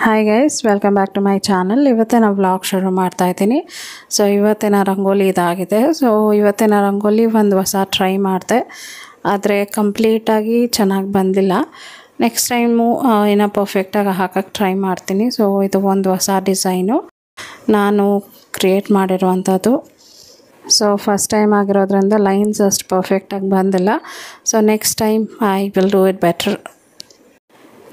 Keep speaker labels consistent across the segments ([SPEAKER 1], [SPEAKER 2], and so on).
[SPEAKER 1] Hi guys, welcome back to my channel. ಇವತ್ತಿನ vlog ಶುರು ಮಾಡ್ತಾ ಇದ್ದೀನಿ. ಸೊ ಇವತ್ತಿನ ರಂಗೋಲಿ ಇದಾಗಿದೆ. ಸೊ ಇವತ್ತಿನ ರಂಗೋಲಿ ಒಂದು ಹೊಸ ಟ್ರೈ ಮಾಡಿದೆ, ಆದರೆ ಕಂಪ್ಲೀಟಾಗಿ ಚೆನ್ನಾಗಿ ಬಂದಿಲ್ಲ. ನೆಕ್ಸ್ಟ್ ಟೈಮು ಏನೋ ಪರ್ಫೆಕ್ಟಾಗಿ ಹಾಕೋಕ್ಕೆ ಟ್ರೈ ಮಾಡ್ತೀನಿ. ಸೊ ಇದು ಒಂದು ಹೊಸ ಡಿಸೈನು ನಾನು ಕ್ರಿಯೇಟ್ ಮಾಡಿರುವಂಥದ್ದು. ಸೊ ಫಸ್ಟ್ ಟೈಮ್ ಆಗಿರೋದ್ರಿಂದ ಲೈನ್ಸ್ ಅಷ್ಟು ಪರ್ಫೆಕ್ಟಾಗಿ ಬಂದಿಲ್ಲ. So next time I will do it better.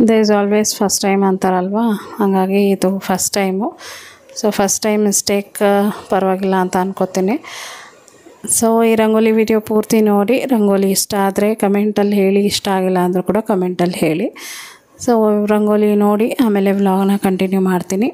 [SPEAKER 1] They is always first time ಅಂತಾರಲ್ವ, ಹಾಗಾಗಿ ಇದು first time. So first time mistake ಪರವಾಗಿಲ್ಲ ಅಂತ ಅನ್ಕೋತೀನಿ. ಸೊ ಈ ರಂಗೋಲಿ ವಿಡಿಯೋ ಪೂರ್ತಿ ನೋಡಿ, ರಂಗೋಲಿ ಇಷ್ಟ ಆದರೆ ಕಮೆಂಟಲ್ಲಿ ಹೇಳಿ, ಇಷ್ಟ ಆಗಿಲ್ಲ ಅಂದರೂ ಕೂಡ ಕಮೆಂಟಲ್ಲಿ ಹೇಳಿ. ಸೊ ರಂಗೋಲಿ ನೋಡಿ ಆಮೇಲೆ ವ್ಲಾಗ್ನ ಕಂಟಿನ್ಯೂ ಮಾಡ್ತೀನಿ.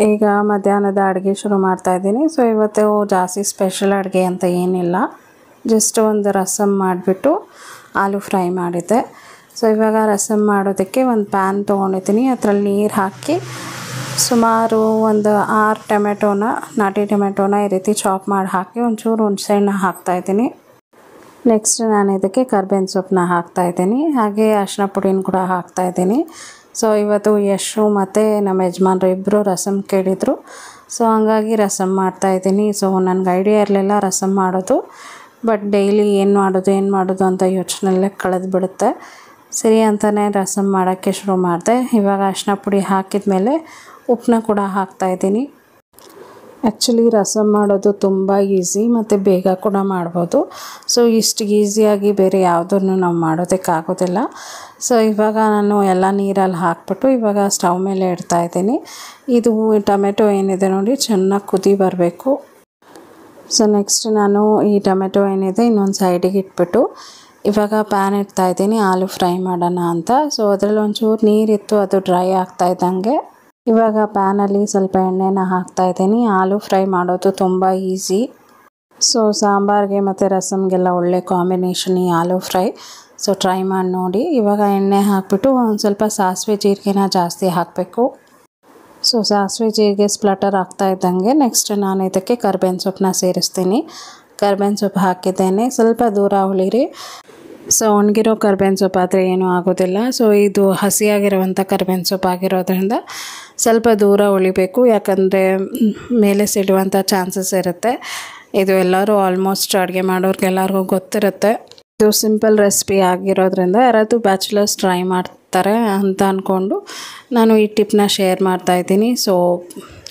[SPEAKER 1] ಈಗ ಮಧ್ಯಾಹ್ನದ ಅಡುಗೆ ಶುರು ಮಾಡ್ತಾಯಿದ್ದೀನಿ. ಸೊ ಇವತ್ತು ಜಾಸ್ತಿ ಸ್ಪೆಷಲ್ ಅಡುಗೆ ಅಂತ ಏನಿಲ್ಲ, ಜಸ್ಟ್ ಒಂದು ರಸಮ್ ಮಾಡಿಬಿಟ್ಟು ಆಲೂ ಫ್ರೈ ಮಾಡಿದ್ದೆ. ಸೊ ಇವಾಗ ರಸಮ್ ಮಾಡೋದಕ್ಕೆ ಒಂದು ಪ್ಯಾನ್ ತೊಗೊಂಡಿದ್ದೀನಿ. ಅದರಲ್ಲಿ ನೀರು ಹಾಕಿ ಸುಮಾರು ಒಂದು 6 ಟೊಮೆಟೊನ, ನಾಟಿ ಟೊಮೆಟೊನ ಈ ರೀತಿ ಚಾಪ್ ಮಾಡಿ ಹಾಕಿ ಒಂಚೂರು ಹುಣಸೆಹಣ್ಣು ಹಾಕ್ತಾಯಿದ್ದೀನಿ. ನೆಕ್ಸ್ಟ್ ನಾನು ಇದಕ್ಕೆ ಕರ್ಬೇವಿನ ಸೊಪ್ಪನ್ನ ಹಾಕ್ತಾಯಿದ್ದೀನಿ, ಹಾಗೆ ಅರಿಶಿನ ಪುಡಿನ ಕೂಡ ಹಾಕ್ತಾಯಿದ್ದೀನಿ. ಸೊ ಇವತ್ತು ಯಶು ಮತ್ತು ನಮ್ಮ ಯಜಮಾನ್ರು ಇಬ್ಬರು ರಸಮ್ ಕೇಳಿದರು. ಸೊ ಹಂಗಾಗಿ ರಸಮ್ ಮಾಡ್ತಾಯಿದ್ದೀನಿ. ಸೊ ನನಗೆ ಐಡಿಯಾ ಇರಲಿಲ್ಲ ರಸಮ್ ಮಾಡೋದು, ಬಟ್ ಡೈಲಿ ಏನು ಮಾಡೋದು ಅಂತ ಯೋಚನೆಯಲ್ಲೇ ಕಳೆದುಬಿಡುತ್ತೆ. ಸರಿ ಅಂತಲೇ ರಸಮ್ ಮಾಡೋಕ್ಕೆ ಶುರು ಮಾಡಿದೆ. ಇವಾಗ ಅರಿಶಿನ ಪುಡಿ ಹಾಕಿದ ಮೇಲೆ ಉಪ್ಪನ್ನ ಕೂಡ ಹಾಕ್ತಾಯಿದ್ದೀನಿ. ಆ್ಯಕ್ಚುಲಿ ರಸಮ್ ಮಾಡೋದು ತುಂಬ ಈಸಿ ಮತ್ತು ಬೇಗ ಕೂಡ ಮಾಡ್ಬೋದು. ಸೊ ಇಷ್ಟು ಈಸಿಯಾಗಿ ಬೇರೆ ಯಾವುದನ್ನು ನಾವು ಮಾಡೋದಕ್ಕಾಗೋದಿಲ್ಲ. ಸೊ ಇವಾಗ ನಾನು ಎಲ್ಲ ನೀರಲ್ಲಿ ಹಾಕ್ಬಿಟ್ಟು ಇವಾಗ ಸ್ಟವ್ ಮೇಲೆ ಇಡ್ತಾಯಿದ್ದೀನಿ. ಇದು ಟೊಮೆಟೊ ಏನಿದೆ ನೋಡಿ ಚೆನ್ನಾಗಿ ಕುದಿ ಬರಬೇಕು. ಸೊ ನೆಕ್ಸ್ಟ್ ನಾನು ಈ ಟೊಮೆಟೊ ಏನಿದೆ ಇನ್ನೊಂದು ಸೈಡಿಗೆ ಇಟ್ಬಿಟ್ಟು ಇವಾಗ ಪ್ಯಾನ್ ಇಡ್ತಾಯಿದ್ದೀನಿ ಆಲೂ ಫ್ರೈ ಮಾಡೋಣ ಅಂತ. ಸೊ ಅದರಲ್ಲಿ ಒಂಚೂರು ನೀರಿತ್ತು, ಅದು ಡ್ರೈ ಆಗ್ತಾ ಇದ್ದಂಗೆ ಇವಾಗ ಪ್ಯಾನಲ್ಲಿ ಸ್ವಲ್ಪ ಎಣ್ಣೆನ ಹಾಕ್ತಾಯಿದ್ದೀನಿ. ಆಲೂ ಫ್ರೈ ಮಾಡೋದು ತುಂಬ ಈಸಿ. ಸೊ ಸಾಂಬಾರಿಗೆ ಮತ್ತು ರಸಮ್ಗೆಲ್ಲ ಒಳ್ಳೆ ಕಾಂಬಿನೇಷನ್ ಈ ಆಲೂ ಫ್ರೈ. ಸೊ ಟ್ರೈ ಮಾಡಿ ನೋಡಿ. ಇವಾಗ ಎಣ್ಣೆ ಹಾಕ್ಬಿಟ್ಟು ಒಂದು ಸ್ವಲ್ಪ ಸಾಸಿವೆ ಜೀರಿಗೆನ ಜಾಸ್ತಿ ಹಾಕಬೇಕು. ಸೊ ಸಾಸಿವೆ ಜೀರಿಗೆ ಸ್ಪ್ಲಟರ್ ಆಗ್ತಾ ಇದ್ದಂಗೆ ನೆಕ್ಸ್ಟ್ ನಾನು ಇದಕ್ಕೆ ಕರ್ಬೇವಿನ ಸೊಪ್ಪನ್ನ ಸೇರಿಸ್ತೀನಿ. ಕರ್ಬೇವಿನ ಸೊಪ್ಪು ಹಾಕಿದ್ದೇನೆ, ಸ್ವಲ್ಪ ದೂರ ಉಳಿರಿ. ಸೊ ಒಣಗಿರೋ ಕರ್ಬೇವಿನ ಸೊಪ್ಪು ಆದರೆ ಏನೂ ಆಗೋದಿಲ್ಲ. ಸೊ ಇದು ಹಸಿಯಾಗಿರುವಂಥ ಕರ್ಬೇವಿನ ಸೊಪ್ಪು ಆಗಿರೋದ್ರಿಂದ ಸ್ವಲ್ಪ ದೂರ ಉಳಿಬೇಕು, ಯಾಕಂದರೆ ಮೇಲೆ ಸಿಡುವಂಥ ಚಾನ್ಸಸ್ ಇರುತ್ತೆ. ಇದು ಎಲ್ಲರೂ ಆಲ್ಮೋಸ್ಟ್ ಅಡುಗೆ ಮಾಡೋರಿಗೆಲ್ಲರಿಗೂ ಗೊತ್ತಿರುತ್ತೆ. ಇದು ಸಿಂಪಲ್ ರೆಸಿಪಿ ಆಗಿರೋದ್ರಿಂದ ಯಾರಾದರೂ ಬ್ಯಾಚುಲರ್ಸ್ ಟ್ರೈ ಮಾಡ್ತಾರೆ ಅಂತ ಅಂದ್ಕೊಂಡು ನಾನು ಈ ಟಿಪ್ನ ಶೇರ್ ಮಾಡ್ತಾಯಿದ್ದೀನಿ. ಸೊ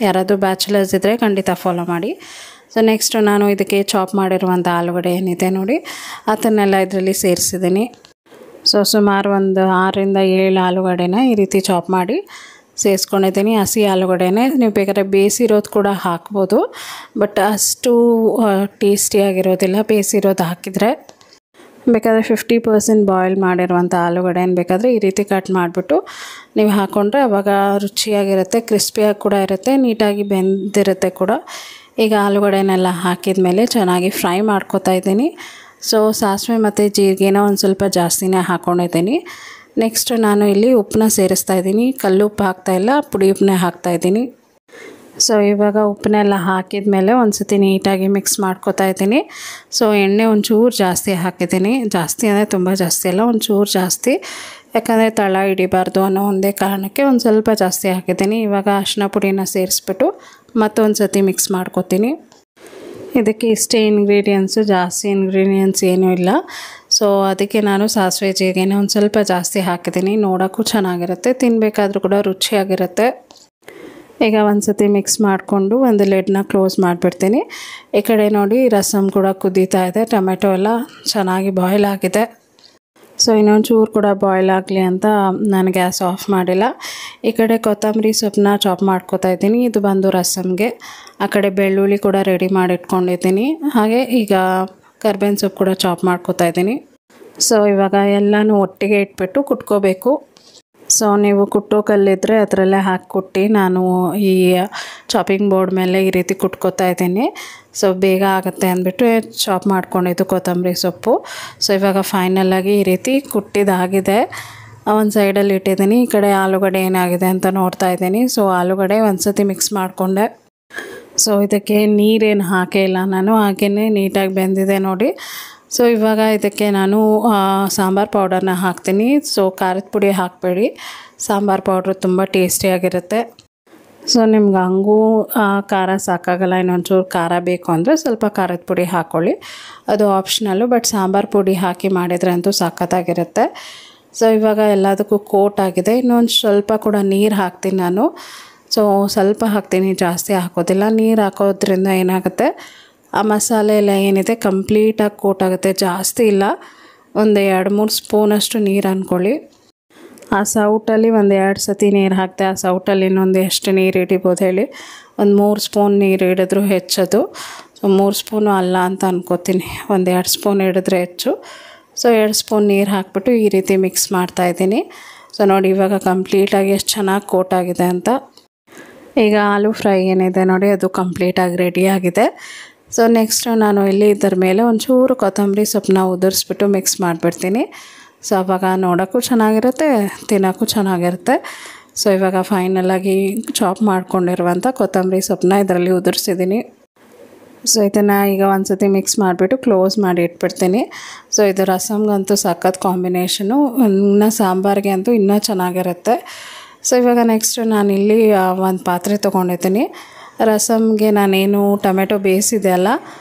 [SPEAKER 1] ಯಾರಾದರೂ ಬ್ಯಾಚುಲರ್ಸ್ ಇದ್ದರೆ ಖಂಡಿತ ಫಾಲೋ ಮಾಡಿ. ಸೊ ನೆಕ್ಸ್ಟ್ ನಾನು ಇದಕ್ಕೆ ಚಾಪ್ ಮಾಡಿರುವಂಥ ಆಲೂಗಡ್ಡೆ ಏನಿದೆ ನೋಡಿ ಅದನ್ನೆಲ್ಲ ಇದರಲ್ಲಿ ಸೇರಿಸಿದ್ದೀನಿ. ಸೊ ಸುಮಾರು ಒಂದು 6-7 ಆಲೂಗಡ್ಡೆನ ಈ ರೀತಿ ಚಾಪ್ ಮಾಡಿ ಸೇರಿಸ್ಕೊಂಡಿದ್ದೀನಿ. ಹಸಿ ಆಲೂಗಡ್ಡೆನೇ, ನೀವು ಬೇಕಾದ್ರೆ ಬೇಯಿಸಿರೋದು ಕೂಡ ಹಾಕ್ಬೋದು, ಬಟ್ ಅಷ್ಟು ಟೇಸ್ಟಿಯಾಗಿರೋದಿಲ್ಲ ಬೇಯಿಸಿರೋದು ಹಾಕಿದರೆ. ಬೇಕಾದರೆ 50% ಬಾಯ್ಲ್ ಮಾಡಿರುವಂಥ ಆಲೂಗಡ್ಡೆನ ಬೇಕಾದರೆ ಈ ರೀತಿ ಕಟ್ ಮಾಡಿಬಿಟ್ಟು ನೀವು ಹಾಕ್ಕೊಂಡ್ರೆ ಆವಾಗ ರುಚಿಯಾಗಿರುತ್ತೆ, ಕ್ರಿಸ್ಪಿಯಾಗಿ ಕೂಡ ಇರುತ್ತೆ, ನೀಟಾಗಿ ಬೆಂದಿರುತ್ತೆ ಕೂಡ. ಈಗ ಆಲೂಗಡ್ಡೆನೆಲ್ಲ ಹಾಕಿದ ಮೇಲೆ ಚೆನ್ನಾಗಿ ಫ್ರೈ ಮಾಡ್ಕೊತಾ ಇದ್ದೀನಿ. ಸೊ ಸಾಸಿವೆ ಮತ್ತು ಜೀರಿಗೆನ ಒಂದು ಸ್ವಲ್ಪ ಜಾಸ್ತಿನೇ ಹಾಕ್ಕೊಂಡಿದ್ದೀನಿ. ನೆಕ್ಸ್ಟ್ ನಾನು ಇಲ್ಲಿ ಉಪ್ಪನ್ನ ಸೇರಿಸ್ತಾ ಇದ್ದೀನಿ. ಕಲ್ಲು ಉಪ್ಪು ಹಾಕ್ತಾಯಿಲ್ಲ, ಪುಡಿ ಉಪ್ಪನ್ನೇ ಹಾಕ್ತಾಯಿದ್ದೀನಿ. ಸೊ ಇವಾಗ ಉಪ್ಪನ್ನೆಲ್ಲ ಹಾಕಿದ ಮೇಲೆ ಒಂದು ಸತಿ ನೀಟಾಗಿ ಮಿಕ್ಸ್ ಮಾಡ್ಕೊತಾ ಇದ್ದೀನಿ. ಸೊ ಎಣ್ಣೆ ಒಂಚೂರು ಜಾಸ್ತಿ ಹಾಕಿದ್ದೀನಿ, ಜಾಸ್ತಿ ಅಂದರೆ ತುಂಬ ಜಾಸ್ತಿ ಅಲ್ಲ, ಒಂಚೂರು ಜಾಸ್ತಿ, ಯಾಕಂದರೆ ತಳ ಹಿಡಿಬಾರ್ದು ಅನ್ನೋ ಒಂದೇ ಕಾರಣಕ್ಕೆ ಒಂದು ಸ್ವಲ್ಪ ಜಾಸ್ತಿ ಹಾಕಿದ್ದೀನಿ. ಇವಾಗ ಅರಿಶಿನ ಪುಡಿನ ಸೇರಿಸ್ಬಿಟ್ಟು ಮತ್ತೊಂದು ಸತಿ ಮಿಕ್ಸ್ ಮಾಡ್ಕೊತೀನಿ. ಇದಕ್ಕೆ ಇಷ್ಟೇ ಇಂಗ್ರೀಡಿಯೆಂಟ್ಸು, ಜಾಸ್ತಿ ಇಂಗ್ರೀಡಿಯೆಂಟ್ಸ್ ಏನೂ ಇಲ್ಲ. ಸೊ ಅದಕ್ಕೆ ನಾನು ಸಾಸಿವೆ ಜೀರಿಗೆನ ಒಂದು ಸ್ವಲ್ಪ ಜಾಸ್ತಿ ಹಾಕಿದ್ದೀನಿ. ನೋಡೋಕ್ಕೂ ಚೆನ್ನಾಗಿರುತ್ತೆ, ತಿನ್ನಬೇಕಾದ್ರೂ ಕೂಡ ರುಚಿಯಾಗಿರುತ್ತೆ. ಈಗ ಒಂದು ಸತಿ ಮಿಕ್ಸ್ ಮಾಡಿಕೊಂಡು ಒಂದು ಲಿಡ್ನ ಕ್ಲೋಸ್ ಮಾಡಿಬಿಡ್ತೀನಿ. ಈ ಕಡೆ ನೋಡಿ ರಸಮ್ ಕೂಡ ಕುದೀತಾ ಇದೆ, ಟೊಮೆಟೊ ಎಲ್ಲ ಚೆನ್ನಾಗಿ ಬಾಯ್ಲ್ ಆಗಿದೆ. ಸೊ ಇನ್ನೊಂದು ಚೂರು ಕೂಡ ಬಾಯ್ಲ್ ಆಗಲಿ ಅಂತ ನಾನು ಗ್ಯಾಸ್ ಆಫ್ ಮಾಡಿಲ್ಲ. ಈ ಕಡೆ ಕೊತ್ತಂಬರಿ ಸೊಪ್ಪನ್ನ ಚಾಪ್ ಮಾಡ್ಕೊತಾ ಇದ್ದೀನಿ, ಇದು ಬಂದು ರಸಮ್ಗೆ. ಆ ಕಡೆ ಬೆಳ್ಳುಳ್ಳಿ ಕೂಡ ರೆಡಿ ಮಾಡಿ ಇಟ್ಕೊಂಡಿದ್ದೀನಿ, ಹಾಗೆ ಈಗ ಕರ್ಬೇವಿನ ಸೊಪ್ಪು ಕೂಡ ಚಾಪ್ ಮಾಡ್ಕೊತಾ ಇದ್ದೀನಿ. ಸೊ ಇವಾಗ ಎಲ್ಲನೂ ಒಟ್ಟಿಗೆ ಇಟ್ಬಿಟ್ಟು ಕುಟ್ಕೋಬೇಕು. ಸೊ ನೀವು ಕುಟ್ಟೋ ಕಲ್ಲಿದ್ದರೆ ಅದರಲ್ಲೇ ಹಾಕಿ ಕುಟ್ಟಿ, ನಾನು ಈ ಚಾಪಿಂಗ್ ಬೋರ್ಡ್ ಮೇಲೆ ಈ ರೀತಿ ಕುಟ್ಕೋತಾ ಇದ್ದೀನಿ. ಸೊ ಬೇಗ ಆಗುತ್ತೆ ಅಂದ್ಬಿಟ್ಟು ಚಾಪ್ ಮಾಡ್ಕೊಂಡಿದ್ದು ಕೊತ್ತಂಬರಿ ಸೊಪ್ಪು. ಸೊ ಇವಾಗ ಫೈನಲಾಗಿ ಈ ರೀತಿ ಕುಟ್ಟಿದಾಗಿದೆ, ಒಂದು ಸೈಡಲ್ಲಿ ಇಟ್ಟಿದ್ದೀನಿ. ಈ ಕಡೆ ಆಲೂಗಡ್ಡೆ ಏನಾಗಿದೆ ಅಂತ ನೋಡ್ತಾ ಇದ್ದೀನಿ. ಸೊ ಆಲೂಗಡ್ಡೆ ಒಂದು ಸತಿ ಮಿಕ್ಸ್ ಮಾಡಿಕೊಂಡೆ. ಸೊ ಇದಕ್ಕೆ ನೀರೇನು ಹಾಕೇ ಇಲ್ಲ ನಾನು, ಹಾಗೇ ನೀಟಾಗಿ ಬೆಂದಿದೆ ನೋಡಿ. ಸೊ ಇವಾಗ ಇದಕ್ಕೆ ನಾನು ಸಾಂಬಾರು ಪೌಡರ್ನ ಹಾಕ್ತೀನಿ. ಸೊ ಖಾರದ ಪುಡಿ ಹಾಕಬೇಡಿ, ಸಾಂಬಾರು ಪೌಡ್ರು ತುಂಬ ಟೇಸ್ಟಿಯಾಗಿರುತ್ತೆ. ಸೊ ನಿಮ್ಗೆ ಹಂಗೂ ಖಾರ ಸಾಕಾಗಲ್ಲ, ಇನ್ನೊಂಚೂರು ಖಾರ ಬೇಕು ಅಂದರೆ ಸ್ವಲ್ಪ ಖಾರದ ಪುಡಿ ಹಾಕ್ಕೊಳ್ಳಿ, ಅದು ಆಪ್ಷನಲ್ಲು. ಬಟ್ ಸಾಂಬಾರು ಪುಡಿ ಹಾಕಿ ಮಾಡಿದರೆ ಅಂತೂ ಸಖತ್ತಾಗಿರುತ್ತೆ. ಸೊ ಇವಾಗ ಎಲ್ಲದಕ್ಕೂ ಕೋಟ್ ಆಗಿದೆ. ಇನ್ನೊಂದು ಸ್ವಲ್ಪ ಕೂಡ ನೀರು ಹಾಕ್ತೀನಿ ನಾನು. ಸೊ ಸ್ವಲ್ಪ ಹಾಕ್ತೀನಿ, ಜಾಸ್ತಿ ಹಾಕೋದಿಲ್ಲ. ನೀರು ಹಾಕೋದ್ರಿಂದ ಏನಾಗುತ್ತೆ, ಆ ಮಸಾಲೆ ಎಲ್ಲ ಏನಿದೆ ಕಂಪ್ಲೀಟಾಗಿ ಕೋಟ್ ಆಗುತ್ತೆ, ಜಾಸ್ತಿ ಇಲ್ಲ. ಒಂದು 2-3 ಸ್ಪೂನಷ್ಟು ನೀರು ಅಂದ್ಕೊಳ್ಳಿ. ಆ ಸೌಟಲ್ಲಿ ಒಂದು 2 ಸತಿ ನೀರು ಹಾಕಿದೆ, ಆ ಸೌಟಲ್ಲಿ ಇನ್ನೊಂದು ಎಷ್ಟು ನೀರು ಹಿಡಿಬೋದು ಹೇಳಿ, ಒಂದು 3 ಸ್ಪೂನ್ ನೀರು ಹಿಡಿದ್ರು ಹೆಚ್ಚದು. ಸೊ 3 ಸ್ಪೂನು ಅಲ್ಲ ಅಂತ ಅನ್ಕೋತೀನಿ, ಒಂದು 2 ಸ್ಪೂನ್ ಹಿಡಿದ್ರೆ ಹೆಚ್ಚು. ಸೊ 2 ಸ್ಪೂನ್ ನೀರು ಹಾಕ್ಬಿಟ್ಟು ಈ ರೀತಿ ಮಿಕ್ಸ್ ಮಾಡ್ತಾಯಿದ್ದೀನಿ. ಸೊ ನೋಡಿ ಇವಾಗ ಕಂಪ್ಲೀಟಾಗಿ ಎಷ್ಟು ಚೆನ್ನಾಗಿ ಕೋಟ್ ಆಗಿದೆ ಅಂತ. ಈಗ ಆಲೂ ಫ್ರೈ ಏನಿದೆ ನೋಡಿ ಅದು ಕಂಪ್ಲೀಟಾಗಿ ರೆಡಿಯಾಗಿದೆ. ಸೊ ನೆಕ್ಸ್ಟು ನಾನು ಇಲ್ಲಿ ಇದರ ಮೇಲೆ ಒಂಚೂರು ಕೊತ್ತಂಬರಿ ಸೊಪ್ಪನ್ನ ಉದುರಿಸ್ಬಿಟ್ಟು ಮಿಕ್ಸ್ ಮಾಡಿಬಿಡ್ತೀನಿ. ಸೊ ಆವಾಗ ನೋಡೋಕ್ಕೂ ಚೆನ್ನಾಗಿರುತ್ತೆ, ತಿನ್ನೋಕ್ಕೂ ಚೆನ್ನಾಗಿರುತ್ತೆ. ಸೊ ಇವಾಗ ಫೈನಲಾಗಿ ಚಾಪ್ ಮಾಡ್ಕೊಂಡಿರುವಂಥ ಕೊತ್ತಂಬರಿ ಸೊಪ್ಪನ್ನ ಇದರಲ್ಲಿ ಉದುರಿಸಿದ್ದೀನಿ. ಸೊ ಇದನ್ನು ಈಗ ಒಂದು ಸತಿ ಮಿಕ್ಸ್ ಮಾಡಿಬಿಟ್ಟು ಕ್ಲೋಸ್ ಮಾಡಿ ಇಟ್ಬಿಡ್ತೀನಿ. ಸೊ ಇದು ರಸಮ್ಗಂತೂ ಸಖತ್ ಕಾಂಬಿನೇಷನು, ಇನ್ನು ಸಾಂಬಾರಿಗೆ ಅಂತೂ ಇನ್ನೂ ಚೆನ್ನಾಗಿರುತ್ತೆ. ಸೊ ಇವಾಗ ನೆಕ್ಸ್ಟು ನಾನಿಲ್ಲಿ ಒಂದು ಪಾತ್ರೆ ತೊಗೊಂಡಿದ್ದೀನಿ. ರಸಮ್ಗೆ ನಾನೇನು ಟೊಮೆಟೊ ಬೇಯಿಸಿದೆ ಅಲ್ಲ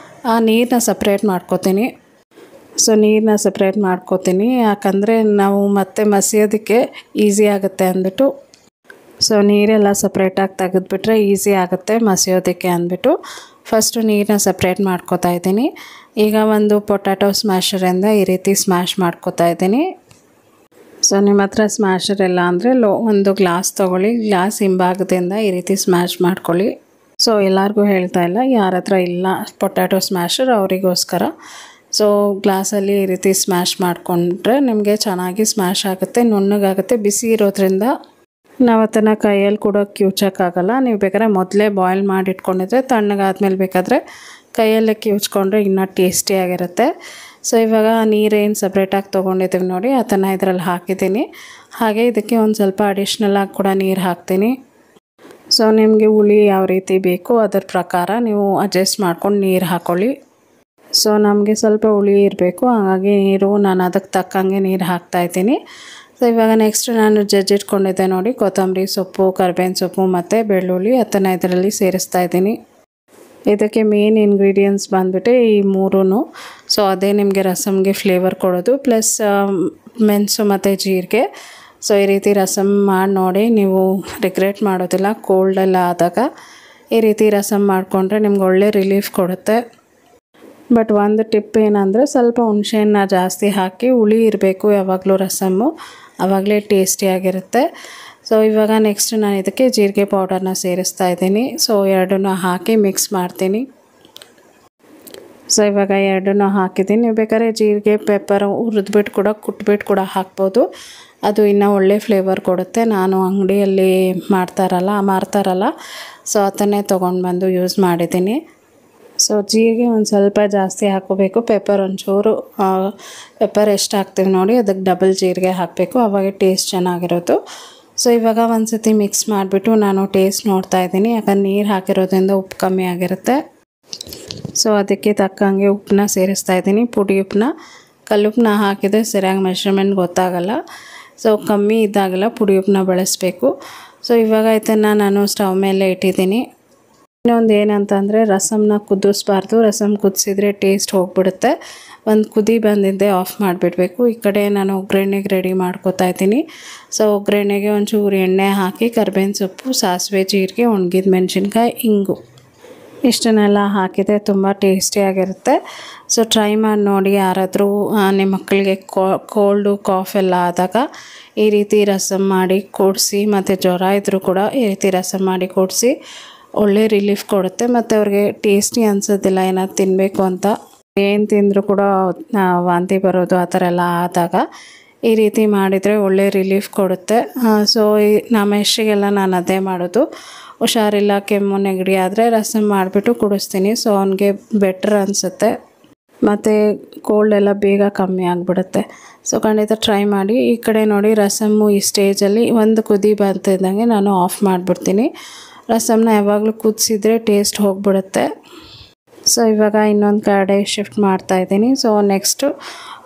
[SPEAKER 1] ಆ ನೀರನ್ನ ಸಪ್ರೇಟ್ ಮಾಡ್ಕೋತೀನಿ. ಸೊ ನೀರನ್ನ ಸಪ್ರೇಟ್ ಮಾಡ್ಕೋತೀನಿ, ಯಾಕಂದರೆ ನಾವು ಮತ್ತೆ ಮಸಿಯೋದಕ್ಕೆ ಈಸಿ ಆಗುತ್ತೆ ಅಂದ್ಬಿಟ್ಟು. ಸೊ ನೀರೆಲ್ಲ ಸಪ್ರೇಟಾಗಿ ತೆಗೆದುಬಿಟ್ರೆ ಈಸಿ ಆಗುತ್ತೆ ಮಸಿಯೋದಕ್ಕೆ ಅಂದ್ಬಿಟ್ಟು ಫಸ್ಟು ನೀರನ್ನ ಸಪ್ರೇಟ್ ಮಾಡ್ಕೋತಾ ಇದ್ದೀನಿ. ಈಗ ಒಂದು ಪೊಟ್ಯಾಟೊ ಸ್ಮ್ಯಾಶರಿಂದ ಈ ರೀತಿ ಸ್ಮ್ಯಾಶ್ ಮಾಡ್ಕೋತಾ ಇದ್ದೀನಿ. ಸೊ ನಿಮ್ಮ ಹತ್ರ ಸ್ಮ್ಯಾಶರ್ ಇಲ್ಲ ಅಂದರೆ ಒಂದು ಗ್ಲಾಸ್ ತೊಗೊಳ್ಳಿ, ಗ್ಲಾಸ್ ಹಿಂಭಾಗದಿಂದ ಈ ರೀತಿ ಸ್ಮ್ಯಾಶ್ ಮಾಡ್ಕೊಳ್ಳಿ. ಸೊ ಎಲ್ಲರಿಗೂ ಹೇಳ್ತಾ ಇಲ್ಲ, ಯಾರ ಹತ್ರ ಇಲ್ಲ ಪೊಟ್ಯಾಟೊ ಸ್ಮ್ಯಾಶರ್ ಅವರಿಗೋಸ್ಕರ. ಸೊ ಗ್ಲಾಸಲ್ಲಿ ಈ ರೀತಿ ಸ್ಮ್ಯಾಶ್ ಮಾಡಿಕೊಂಡ್ರೆ ನಿಮಗೆ ಚೆನ್ನಾಗಿ ಸ್ಮ್ಯಾಶ್ ಆಗುತ್ತೆ, ನುಣ್ಣಗಾಗುತ್ತೆ. ಬಿಸಿ ಇರೋದ್ರಿಂದ ನಾವು ಅದನ್ನು ಕೈಯಲ್ಲಿ ಕೂಡ ಕಿವುಚೋಕ್ಕಾಗಲ್ಲ. ನೀವು ಬೇಕಾದ್ರೆ ಮೊದಲೇ ಬಾಯ್ಲ್ ಮಾಡಿ ಇಟ್ಕೊಂಡಿದ್ರೆ ತಣ್ಣಗಾದ್ಮೇಲೆ ಬೇಕಾದರೆ ಕೈಯಲ್ಲೇ ಕಿವುಚ್ಕೊಂಡ್ರೆ ಇನ್ನೂ ಟೇಸ್ಟಿಯಾಗಿರುತ್ತೆ. ಸೊ ಇವಾಗ ನೀರೇನು ಸಪ್ರೇಟಾಗಿ ತೊಗೊಂಡಿದ್ದೀವಿ ನೋಡಿ ಅದನ್ನು ಇದರಲ್ಲಿ ಹಾಕಿದ್ದೀನಿ. ಹಾಗೆ ಇದಕ್ಕೆ ಒಂದು ಸ್ವಲ್ಪ ಅಡಿಷ್ನಲಾಗಿ ಕೂಡ ನೀರು ಹಾಕ್ತೀನಿ. ಸೊ ನಿಮಗೆ ಹುಳಿ ಯಾವ ರೀತಿ ಬೇಕು ಅದರ ಪ್ರಕಾರ ನೀವು ಅಡ್ಜಸ್ಟ್ ಮಾಡ್ಕೊಂಡು ನೀರು ಹಾಕ್ಕೊಳ್ಳಿ. ಸೊ ನಮಗೆ ಸ್ವಲ್ಪ ಹುಳಿ ಇರಬೇಕು, ಹಾಗಾಗಿ ನಾನು ಅದಕ್ಕೆ ತಕ್ಕಂಗೆ ನೀರು ಹಾಕ್ತಾಯಿದ್ದೀನಿ. ಸೊ ಇವಾಗ ನೆಕ್ಸ್ಟ್ ನಾನು ಜಜ್ಜಿಟ್ಕೊಂಡಿದ್ದೆ ನೋಡಿ ಕೊತ್ತಂಬರಿ ಸೊಪ್ಪು, ಕರಿಬೇವಿನ ಸೊಪ್ಪು ಮತ್ತು ಬೆಳ್ಳುಳ್ಳಿ ಅದನ್ನು ಇದರಲ್ಲಿ ಸೇರಿಸ್ತಾ ಇದ್ದೀನಿ. ಇದಕ್ಕೆ ಮೇನ್ ಇಂಗ್ರೀಡಿಯೆಂಟ್ಸ್ ಬಂದುಬಿಟ್ಟು ಈ ಮೂರೂ. ಸೊ ಅದೇ ನಿಮಗೆ ರಸಮ್ಗೆ ಫ್ಲೇವರ್ ಕೊಡೋದು, ಪ್ಲಸ್ ಮೆಣಸು ಮತ್ತು ಜೀರಿಗೆ. ಸೊ ಈ ರೀತಿ ರಸಮ್ ಮಾಡಿ ನೋಡಿ, ನೀವು ರಿಗ್ರೆಟ್ ಮಾಡೋದಿಲ್ಲ. ಕೋಲ್ಡೆಲ್ಲ ಆದಾಗ ಈ ರೀತಿ ರಸಮ್ ಮಾಡಿಕೊಂಡ್ರೆ ನಿಮ್ಗೆ ಒಳ್ಳೆ ರಿಲೀಫ್ ಕೊಡುತ್ತೆ. ಬಟ್ ಒಂದು ಟಿಪ್ ಏನಂದರೆ ಸ್ವಲ್ಪ ಹುಣಸೆಹಣ್ಣು ಜಾಸ್ತಿ ಹಾಕಿ, ಹುಳಿ ಇರಬೇಕು ಯಾವಾಗಲೂ ರಸಮ್ಮು, ಆವಾಗಲೇ ಟೇಸ್ಟಿಯಾಗಿರುತ್ತೆ. ಸೊ ಇವಾಗ ನೆಕ್ಸ್ಟ್ ನಾನು ಇದಕ್ಕೆ ಜೀರಿಗೆ ಪೌಡರ್ನ ಸೇರಿಸ್ತಾ ಇದ್ದೀನಿ. ಸೊ ಎರಡನ್ನೂ ಹಾಕಿ ಮಿಕ್ಸ್ ಮಾಡ್ತೀನಿ. ಸೊ ಇವಾಗ ಎರಡನ್ನೂ ಹಾಕಿದ್ದೀನಿ. ನೀವು ಬೇಕಾದ್ರೆ ಜೀರಿಗೆ ಪೆಪ್ಪರ್ ಹುರಿದ್ಬಿಟ್ಟು ಕೂಡ ಕುಟ್ಬಿಟ್ಟು ಕೂಡ ಹಾಕ್ಬೋದು, ಅದು ಇನ್ನೂ ಒಳ್ಳೆ ಫ್ಲೇವರ್ ಕೊಡುತ್ತೆ. ನಾನು ಅಂಗಡಿಯಲ್ಲಿ ಮಾರ್ತಾರಲ್ಲ ಸೊ ಅದನ್ನೇ ತೊಗೊಂಡು ಬಂದು ಯೂಸ್ ಮಾಡಿದ್ದೀನಿ. ಸೊ ಜೀರಿಗೆ ಒಂದು ಸ್ವಲ್ಪ ಜಾಸ್ತಿ ಹಾಕೋಬೇಕು, ಪೆಪ್ಪರ್ ಒಂಚೂರು ಪೆಪ್ಪರ್ ಎಷ್ಟು ಹಾಕ್ತೀವಿ ನೋಡಿ ಅದಕ್ಕೆ ಡಬಲ್ ಜೀರಿಗೆ ಹಾಕಬೇಕು, ಆವಾಗ ಟೇಸ್ಟ್ ಚೆನ್ನಾಗಿರೋದು. ಸೊ ಇವಾಗ ಒಂದು ಸತಿ ಮಿಕ್ಸ್ ಮಾಡಿಬಿಟ್ಟು ನಾನು ಟೇಸ್ಟ್ ನೋಡ್ತಾ ಇದ್ದೀನಿ, ಯಾಕಂದ್ರೆ ನೀರು ಹಾಕಿರೋದ್ರಿಂದ ಉಪ್ಪು ಕಮ್ಮಿ ಆಗಿರುತ್ತೆ. ಸೊ ಅದಕ್ಕೆ ತಕ್ಕಂಗೆ ಉಪ್ಪನ್ನ ಸೇರಿಸ್ತಾ ಇದ್ದೀನಿ, ಪುಡಿ ಉಪ್ಪನ್ನ. ಕಲ್ಲುಪ್ಪನ್ನ ಹಾಕಿದರೆ ಸರಿಯಾಗಿ ಮೆಷರ್ಮೆಂಟ್ ಗೊತ್ತಾಗಲ್ಲ. ಸೊ ಕಮ್ಮಿ ಇದ್ದಾಗೆಲ್ಲ ಪುಡಿ ಉಪ್ಪನ್ನ ಬಳಸಬೇಕು. ಸೊ ಇವಾಗ ಇದನ್ನು ನಾನು ಸ್ಟವ್ ಮೇಲೆ ಇಟ್ಟಿದ್ದೀನಿ. ಇನ್ನೊಂದು ಏನಂತಂದರೆ ರಸಮ್ನ ಕುದಿಸ್ಬಾರ್ದು, ರಸಮ್ ಕುದಿಸಿದ್ರೆ ಟೇಸ್ಟ್ ಹೋಗ್ಬಿಡುತ್ತೆ. ಒಂದು ಕುದಿ ಬಂದಿದ್ದೆ ಆಫ್ ಮಾಡಿಬಿಡ್ಬೇಕು. ಈ ಕಡೆ ನಾನು ಒಗ್ಗರಣೆಗೆ ರೆಡಿ ಮಾಡ್ಕೋತಾ ಇದ್ದೀನಿ. ಸೊ ಒಗ್ಗರಣೆಗೆ ಒಂಚೂರು ಎಣ್ಣೆ ಹಾಕಿ ಕರಿಬೇವಿನ ಸೊಪ್ಪು, ಸಾಸಿವೆ, ಜೀರಿಗೆ, ಒಣಗಿದ ಮೆಣಸಿನ್ಕಾಯಿ, ಇಂಗು ಇಷ್ಟನ್ನೆಲ್ಲ ಹಾಕಿದರೆ ತುಂಬ ಟೇಸ್ಟಿಯಾಗಿರುತ್ತೆ. ಸೊ ಟ್ರೈ ಮಾಡಿ ನೋಡಿ. ಯಾರಾದರೂ ನಿಮ್ಮ ಮಕ್ಕಳಿಗೆ ಕೋಲ್ಡು ಕಾಫ್ ಎಲ್ಲ ಆದಾಗ ಈ ರೀತಿ ರಸಮ್ ಮಾಡಿ ಕೊಡಿಸಿ, ಮತ್ತು ಜ್ವರ ಇದ್ದರೂ ಕೂಡ ಈ ರೀತಿ ರಸಮ್ ಮಾಡಿ ಕೊಡಿಸಿ, ಒಳ್ಳೆ ರಿಲೀಫ್ ಕೊಡುತ್ತೆ. ಮತ್ತು ಅವ್ರಿಗೆ ಟೇಸ್ಟಿ ಅನಿಸೋದಿಲ್ಲ ಏನಾದ್ರು ತಿನ್ನಬೇಕು ಅಂತ. ಏನು ತಿಂದರೂ ಕೂಡ ವಾಂತಿ ಬರೋದು ಆ ಥರ ಎಲ್ಲ ಆದಾಗ ಈ ರೀತಿ ಮಾಡಿದರೆ ಒಳ್ಳೆ ರಿಲೀಫ್ ಕೊಡುತ್ತೆ. ಸೊ ನಮ್ಮ ಯಶ್ಶಿಗೆಲ್ಲ ನಾನು ಅದೇ ಮಾಡೋದು. ಹುಷಾರಿಲ್ಲ, ಕೆಮ್ಮು ನೆಗಡಿ ಆದರೆ ರಸಮ್ ಮಾಡಿಬಿಟ್ಟು ಕುಡಿಸ್ತೀನಿ. ಸೊ ಅವನಿಗೆ ಬೆಟ್ರ್ ಅನಿಸುತ್ತೆ, ಮತ್ತು ಕೋಲ್ಡ್ ಎಲ್ಲ ಬೇಗ ಕಮ್ಮಿ ಆಗಿಬಿಡುತ್ತೆ. ಸೊ ಖಂಡಿತ ಟ್ರೈ ಮಾಡಿ. ಈ ಕಡೆ ನೋಡಿ ರಸಮ್ಮು ಈ ಸ್ಟೇಜಲ್ಲಿ ಒಂದು ಕುದಿ ಬರ್ತಿದ್ದಂಗೆ ನಾನು ಆಫ್ ಮಾಡಿಬಿಡ್ತೀನಿ. ರಸಮ್ನ ಯಾವಾಗಲೂ ಕುದಿಸಿದ್ರೆ ಟೇಸ್ಟ್ ಹೋಗಿಬಿಡುತ್ತೆ. ಸೊ ಇವಾಗ ಇನ್ನೊಂದು ಕಡೆ ಶಿಫ್ಟ್ ಮಾಡ್ತಾಯಿದ್ದೀನಿ. ಸೊ ನೆಕ್ಸ್ಟು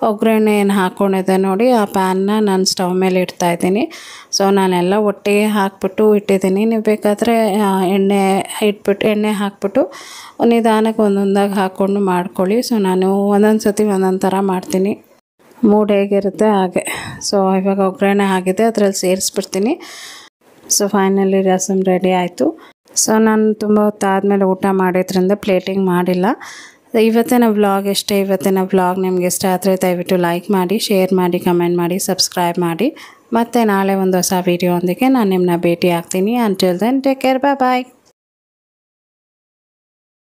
[SPEAKER 1] ಒಗ್ಗರಣೆ ಏನು ಹಾಕ್ಕೊಂಡಿದ್ದೆ ನೋಡಿ ಆ ಪ್ಯಾನ್ನ ನಾನು ಸ್ಟವ್ ಮೇಲೆ ಇಡ್ತಾಯಿದ್ದೀನಿ. ಸೊ ನಾನೆಲ್ಲ ಒಟ್ಟಿಗೆ ಹಾಕ್ಬಿಟ್ಟು ಇಟ್ಟಿದ್ದೀನಿ. ನೀವು ಬೇಕಾದರೆ ಎಣ್ಣೆ ಹಾಕ್ಬಿಟ್ಟು ನಿಧಾನಕ್ಕೆ ಒಂದೊಂದಾಗಿ ಹಾಕ್ಕೊಂಡು ಮಾಡ್ಕೊಳ್ಳಿ. ಸೊ ನಾನು ಒಂದೊಂದು ಸತಿ ಒಂದೊಂದು ಥರ ಮಾಡ್ತೀನಿ, ಮೂಡ್ ಹೇಗಿರುತ್ತೆ ಹಾಗೆ. ಸೊ ಇವಾಗ ಒಗ್ಗರಣೆ ಆಗಿದೆ, ಅದರಲ್ಲಿ ಸೇರಿಸ್ಬಿಡ್ತೀನಿ. ಸೊ ಫೈನಲಿ ರಸಮ್ ರೆಡಿ ಆಯಿತು. ಸೊ ನಾನು ತುಂಬ ಹೊತ್ತಾದಮೇಲೆ ಊಟ ಮಾಡಿದ್ರಿಂದ ಪ್ಲೇಟಿಂಗ್ ಮಾಡಿಲ್ಲ. ಇವತ್ತಿನ ವ್ಲಾಗ್ ಇಷ್ಟೇ. ಇವತ್ತಿನ ವ್ಲಾಗ್ ನಿಮಗೆ ಇಷ್ಟ ಆದರೆ ದಯವಿಟ್ಟು ಲೈಕ್ ಮಾಡಿ, ಶೇರ್ ಮಾಡಿ, ಕಮೆಂಟ್ ಮಾಡಿ, ಸಬ್ಸ್ಕ್ರೈಬ್ ಮಾಡಿ. ಮತ್ತು ನಾಳೆ ಒಂದು ಹೊಸ ವೀಡಿಯೋ ಒಂದಿಗೆ ನಾನು ನಿಮ್ಮನ್ನ ಭೇಟಿ ಆಗ್ತೀನಿ. ಅಂಟಿಲ್ ದೆನ್ ಟೇಕ್ ಕೇರ್, ಬಾಯ್.